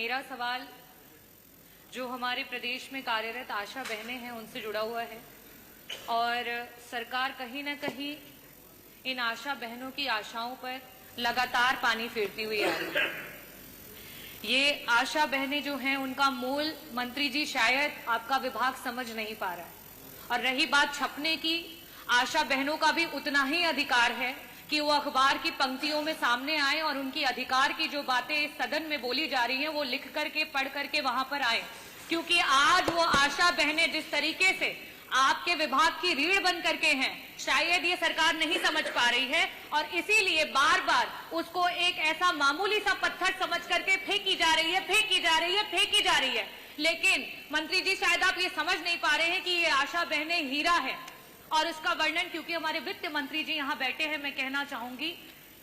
मेरा सवाल जो हमारे प्रदेश में कार्यरत आशा बहनें हैं उनसे जुड़ा हुआ है और सरकार कहीं ना कहीं इन आशा बहनों की आशाओं पर लगातार पानी फेरती हुई आ रही है। ये आशा बहनें जो हैं उनका मूल मंत्री जी शायद आपका विभाग समझ नहीं पा रहा है। और रही बात छपने की, आशा बहनों का भी उतना ही अधिकार है कि वो अखबार की पंक्तियों में सामने आए और उनकी अधिकार की जो बातें इस सदन में बोली जा रही हैं वो लिख करके पढ़ करके वहां पर आए, क्योंकि आज वो आशा बहनें जिस तरीके से आपके विभाग की रीढ़ बन करके हैं शायद ये सरकार नहीं समझ पा रही है और इसीलिए बार बार उसको एक ऐसा मामूली सा पत्थर समझ करके फेंकी जा रही है। लेकिन मंत्री जी शायद आप ये समझ नहीं पा रहे हैं कि ये आशा बहनें हीरा है और उसका वर्णन, क्योंकि हमारे वित्त मंत्री जी यहाँ बैठे हैं, मैं कहना चाहूंगी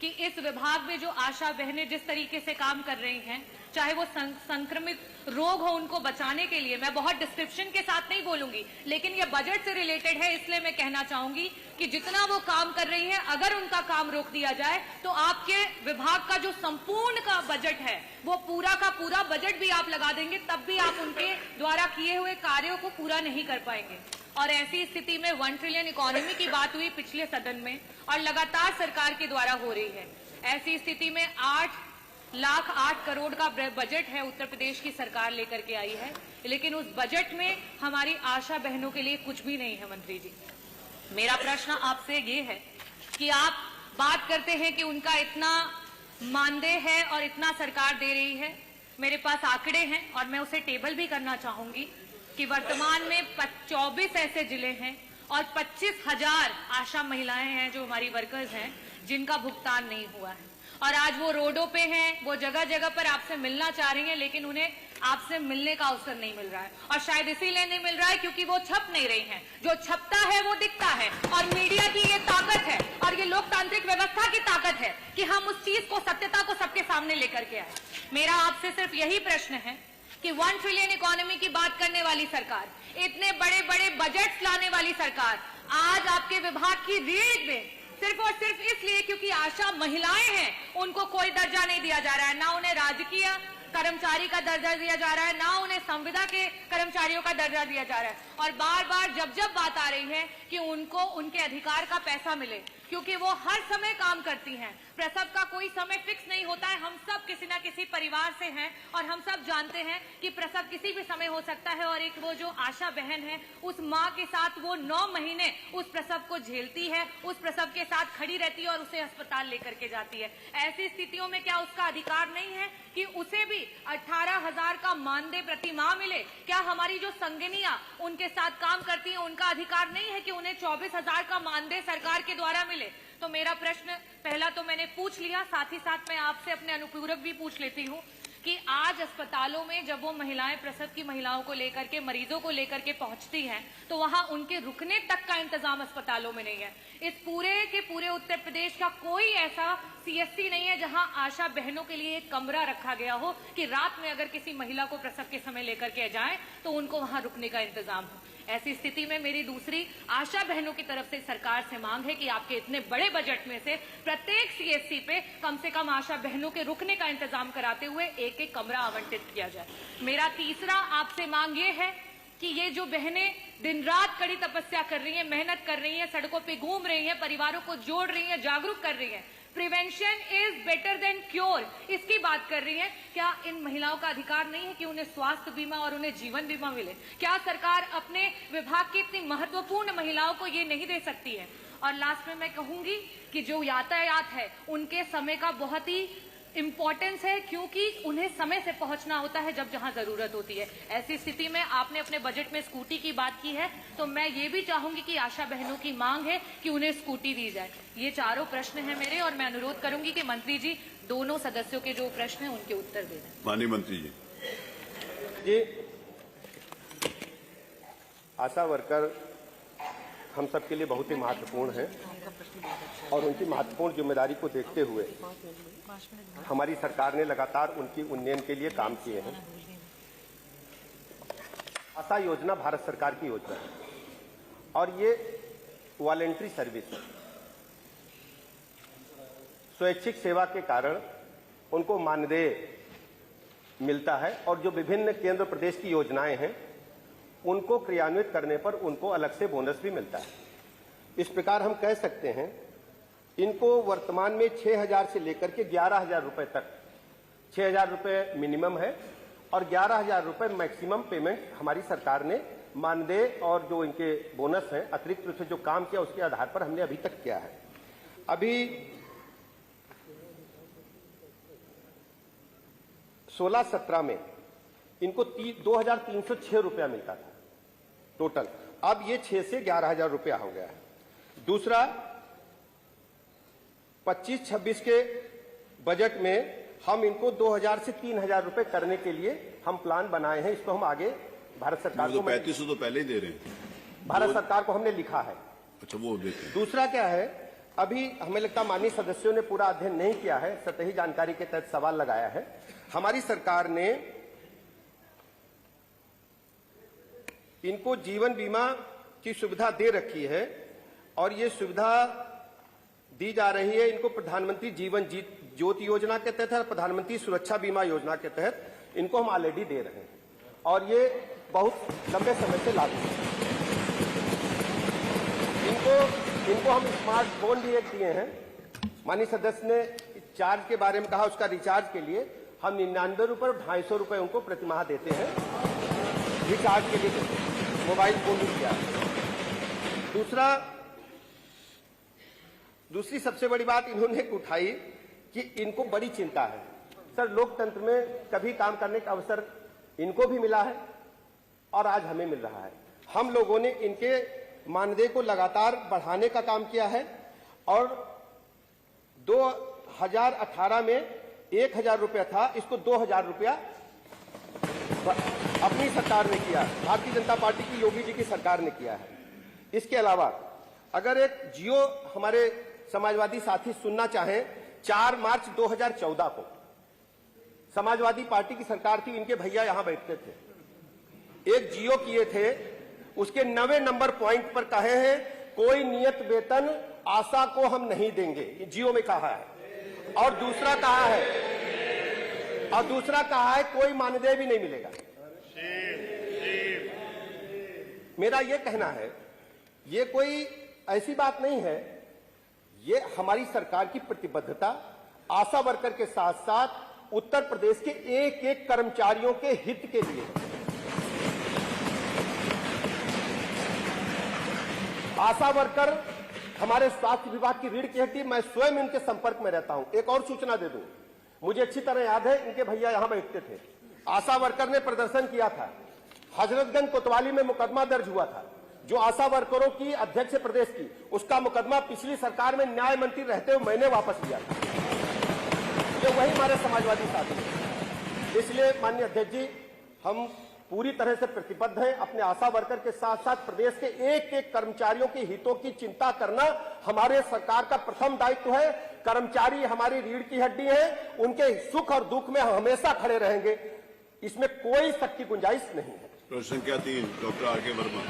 कि इस विभाग में जो आशा बहनें जिस तरीके से काम कर रही हैं, चाहे वो संक्रमित रोग हो उनको बचाने के लिए, मैं बहुत डिस्क्रिप्शन के साथ नहीं बोलूंगी, लेकिन ये बजट से रिलेटेड है, इसलिए मैं कहना चाहूंगी कि जितना वो काम कर रही हैं अगर उनका काम रोक दिया जाए तो आपके विभाग का जो संपूर्ण का बजट है वो पूरा का पूरा बजट भी आप लगा देंगे, तब भी आप उनके द्वारा किए हुए कार्यों को पूरा नहीं कर पाएंगे। और ऐसी स्थिति में 1 ट्रिलियन इकोनॉमी की बात हुई पिछले सदन में और लगातार सरकार के द्वारा हो रही है। ऐसी स्थिति में 8,08 करोड़ का बजट है उत्तर प्रदेश की सरकार लेकर के आई है, लेकिन उस बजट में हमारी आशा बहनों के लिए कुछ भी नहीं है। मंत्री जी, मेरा प्रश्न आपसे ये है कि आप बात करते हैं कि उनका इतना मानदेय है और इतना सरकार दे रही है। मेरे पास आंकड़े हैं और मैं उसे टेबल भी करना चाहूंगी कि वर्तमान में 24 ऐसे जिले हैं और 25,000 आशा महिलाएं हैं जो हमारी वर्कर्स हैं जिनका भुगतान नहीं हुआ है और आज वो रोडों पे हैं, वो जगह जगह पर आपसे मिलना चाह रही हैं, लेकिन उन्हें आपसे मिलने का अवसर नहीं मिल रहा है और शायद इसीलिए नहीं मिल रहा है क्योंकि वो छप नहीं रही हैं। जो छपता है वो दिखता है और मीडिया की ये ताकत है और ये लोकतांत्रिक व्यवस्था की ताकत है कि हम उस चीज को, सत्यता को सबके सामने लेकर के आए। मेरा आपसे सिर्फ यही प्रश्न है कि 1 ट्रिलियन इकोनॉमी की बात करने वाली सरकार, इतने बड़े बड़े बजट्स लाने वाली सरकार, आज आपके विभाग की रीढ़ में सिर्फ और सिर्फ इसलिए क्योंकि आशा महिलाएं हैं उनको कोई दर्जा नहीं दिया जा रहा है, ना उन्हें राजकीय कर्मचारी का दर्जा दिया जा रहा है, ना उन्हें संविदा के कर्मचारियों का दर्जा दिया जा रहा है। और बार बार जब बात आ रही है कि उनको उनके अधिकार का पैसा मिले, क्योंकि वो हर समय काम करती हैं, प्रसव का कोई समय फिक्स नहीं होता है। हम सब किसी ना किसी परिवार से हैं और हम सब जानते हैं कि प्रसव किसी भी समय हो सकता है और एक वो जो आशा बहन है उस माँ के साथ वो 9 महीने उस प्रसव को झेलती है, उस प्रसव के साथ खड़ी रहती है और उसे अस्पताल लेकर के जाती है। ऐसी स्थितियों में क्या उसका अधिकार नहीं है कि उसे भी 18,000 का मानदेय प्रति माह मिले? क्या हमारी जो संगिनियां उनके साथ काम करती हैं उनका अधिकार नहीं है कि उन्हें 24,000 का मानदेय सरकार के द्वारा मिले? तो मेरा प्रश्न पहला तो मैंने पूछ लिया, साथ ही साथ मैं आपसे अपने अनुपूरक भी पूछ लेती हूँ कि आज अस्पतालों में जब वो महिलाएं प्रसव की महिलाओं को लेकर के, मरीजों को लेकर के पहुंचती हैं तो वहां उनके रुकने तक का इंतजाम अस्पतालों में नहीं है। इस पूरे के पूरे उत्तर प्रदेश का कोई ऐसा सीएससी नहीं है जहां आशा बहनों के लिए एक कमरा रखा गया हो कि रात में अगर किसी महिला को प्रसव के समय लेकर के जाए तो उनको वहां रुकने का इंतजाम हो। ऐसी स्थिति में मेरी दूसरी आशा बहनों की तरफ से सरकार से मांग है कि आपके इतने बड़े बजट में से प्रत्येक सीएससी पे कम से कम आशा बहनों के रुकने का इंतजाम कराते हुए एक एक कमरा आवंटित किया जाए। मेरा तीसरा आपसे मांग ये है कि ये जो बहनें दिन रात कड़ी तपस्या कर रही हैं, मेहनत कर रही हैं, सड़कों पे घूम रही हैं, परिवारों को जोड़ रही हैं, जागरूक कर रही हैं, prevention is better than cure, इसकी बात कर रही है, क्या इन महिलाओं का अधिकार नहीं है कि उन्हें स्वास्थ्य बीमा और उन्हें जीवन बीमा मिले? क्या सरकार अपने विभाग की इतनी महत्वपूर्ण महिलाओं को ये नहीं दे सकती है? और लास्ट में मैं कहूंगी कि जो यातायात है उनके समय का बहुत ही इंपॉर्टेंस है, क्योंकि उन्हें समय से पहुंचना होता है जब जहां जरूरत होती है। ऐसी स्थिति में आपने अपने बजट में स्कूटी की बात की है, तो मैं ये भी चाहूंगी कि आशा बहनों की मांग है कि उन्हें स्कूटी दी जाए। ये चारों प्रश्न हैं मेरे और मैं अनुरोध करूंगी कि मंत्री जी दोनों सदस्यों के जो प्रश्न हैं उनके उत्तर दे दें। माननीय मंत्री जी, आशा वर्कर हम सबके लिए बहुत ही महत्वपूर्ण है और उनकी महत्वपूर्ण जिम्मेदारी को देखते हुए हमारी सरकार ने लगातार उनकी उन्नयन के लिए काम किए हैं। आशा योजना भारत सरकार की योजना है और ये वॉलंटरी सर्विस है। स्वैच्छिक सेवा के कारण उनको मानदेय मिलता है और जो विभिन्न केंद्र प्रदेश की योजनाएं हैं उनको क्रियान्वित करने पर उनको अलग से बोनस भी मिलता है। इस प्रकार हम कह सकते हैं इनको वर्तमान में 6,000 से लेकर के 11,000 रुपए तक, 6,000 रुपए मिनिमम है और 11,000 रुपए मैक्सिमम पेमेंट हमारी सरकार ने मानदेय और जो इनके बोनस हैं अतिरिक्त रूप से जो काम किया उसके आधार पर हमने अभी तक किया है। अभी 16-17 में इनको 2,306 रुपया मिलता था टोटल, अब ये 6 से 11,000 रुपया हो गया है। दूसरा 25-26 के बजट में हम इनको 2,000 से 3,000 रुपए करने के लिए हम प्लान बनाए हैं। इसको हम आगे भारत सरकार को 3500 तो पहले ही दे रहे हैं, भारत सरकार को हमने लिखा है। अच्छा वो देते हैं। दूसरा क्या है, अभी हमें लगता माननीय सदस्यों ने पूरा अध्ययन नहीं किया है, सतही जानकारी के तहत सवाल लगाया है। हमारी सरकार ने इनको जीवन बीमा की सुविधा दे रखी है और ये सुविधा दी जा रही है इनको प्रधानमंत्री जीवन ज्योति योजना के तहत और प्रधानमंत्री सुरक्षा बीमा योजना के तहत इनको हम ऑलरेडी दे रहे हैं और ये बहुत लंबे समय से लागू है। इनको हम स्मार्टफोन भी एक दिए हैं। माननीय सदस्य ने चार्ज के बारे में कहा, उसका रिचार्ज के लिए हम 99 रुपए और 250 रुपए उनको प्रतिमाह देते हैं, रिचार्ज के लिए देते हैं। मोबाइल फोन भी किया। दूसरी सबसे बड़ी बात इन्होंने उठाई कि इनको बड़ी चिंता है। सर, लोकतंत्र में कभी काम करने का अवसर इनको भी मिला है और आज हमें मिल रहा है। हम लोगों ने इनके मानदेय को लगातार बढ़ाने का काम किया है और 2018 में 1,000 रुपया था, इसको 2,000 रुपया अपनी सरकार ने किया, भारतीय जनता पार्टी की योगी जी की सरकार ने किया है। इसके अलावा अगर एक जियो हमारे समाजवादी साथी सुनना चाहें, 4 मार्च 2014 को समाजवादी पार्टी की सरकार थी, इनके भैया यहां बैठते थे, एक जियो किए थे, उसके 9वें नंबर पॉइंट पर कहे हैं कोई नियत वेतन आशा को हम नहीं देंगे, ये जियो में कहा है। और दूसरा कहा है कोई मानदेय भी नहीं मिलेगा। मेरा यह कहना है ये कोई ऐसी बात नहीं है, ये हमारी सरकार की प्रतिबद्धता आशा वर्कर के साथ साथ उत्तर प्रदेश के एक एक कर्मचारियों के हित के लिए। आशा वर्कर हमारे स्वास्थ्य विभाग की रीढ़ की हड्डी, मैं स्वयं इनके संपर्क में रहता हूं। एक और सूचना दे दूं, मुझे अच्छी तरह याद है इनके भैया यहां बैठते थे, आशा वर्कर ने प्रदर्शन किया था, हजरतगंज कोतवाली में मुकदमा दर्ज हुआ था, जो आशा वर्करों की अध्यक्ष प्रदेश की, उसका मुकदमा पिछली सरकार में न्याय मंत्री रहते हुए मैंने वापस लिया था। ये वही हमारे समाजवादी साथी हैं। इसलिए माननीय अध्यक्ष जी, हम पूरी तरह से प्रतिबद्ध हैं। अपने आशा वर्कर के साथ साथ प्रदेश के एक एक कर्मचारियों के हितों की चिंता करना हमारे सरकार का प्रथम दायित्व है। कर्मचारी हमारी रीढ़ की हड्डी है, उनके सुख और दुख में हम हमेशा खड़े रहेंगे, इसमें कोई शक की गुंजाइश नहीं है। प्रश्न संख्या 3 डॉक्टर आर के वर्मा।